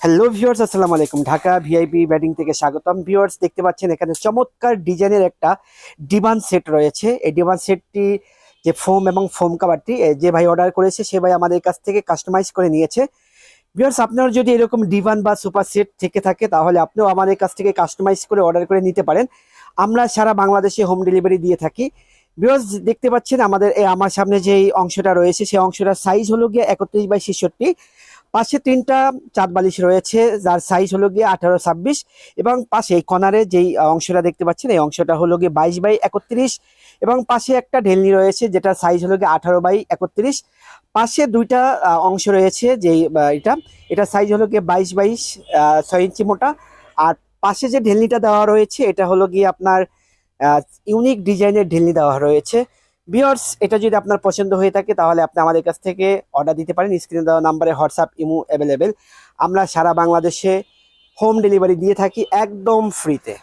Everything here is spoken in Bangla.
হ্যালো ভিউয়ার্স, আসসালামু আলাইকুম। ঢাকা ভিআইপি ব্যাটিং থেকে স্বাগতম। ভিউয়ার্স, দেখতে পাচ্ছেন এখানে চমৎকার ডিজাইনের একটা ডিভান সেট রয়েছে। এই ডিভান সেটটি যে ফোম এবং ফোম কাভারটি যে ভাই অর্ডার করেছে সে ভাই আমাদের কাছ থেকে কাস্টমাইজ করে নিয়েছে। ভিউয়ার্স, আপনার যদি এরকম ডিভান বা সোফা সেট থেকে থাকে তাহলে আপনিও আমাদের কাছ থেকে কাস্টমাইজ করে অর্ডার করে নিতে পারেন। আমরা সারা বাংলাদেশে হোম ডেলিভারি দিয়ে থাকি। ভিউয়ার্স, দেখতে পাচ্ছেন আমার সামনে যে অংশটা রয়েছে সেই অংশটার সাইজ হলো গিয়ে 31/66। পাশে তিনটা চাঁদ বালিশ রয়েছে যার সাইজ হলো গিয়ে 18/26, এবং পাশে এই কর্নারে যেই অংশটা দেখতে পাচ্ছেন এই অংশটা হলো গিয়ে 22/31, এবং পাশে একটা ঢেলনি রয়েছে যেটা সাইজ হলো গিয়ে 18/31। পাশে দুইটা অংশ রয়েছে যেই এটা সাইজ হলো গিয়ে 22/6 ইঞ্চি মোটা। আর পাশে যে ঢেলনিটা দেওয়া রয়েছে এটা হলো গিয়ে আপনার ইউনিক ডিজাইনের ঢেলনি দেওয়া রয়েছে। ভিউয়ার্স, এটা যদি আপনার পছন্দ হয়ে থাকে তাহলে আপনি আমাদের কাছ থেকে অর্ডার দিতে পারেন। স্ক্রিনে দেওয়া নাম্বারে হোয়াটসঅ্যাপ ইমো অ্যাভেলেবেল। আমরা সারা বাংলাদেশে হোম ডেলিভারি দিয়ে থাকি একদম ফ্রিতে।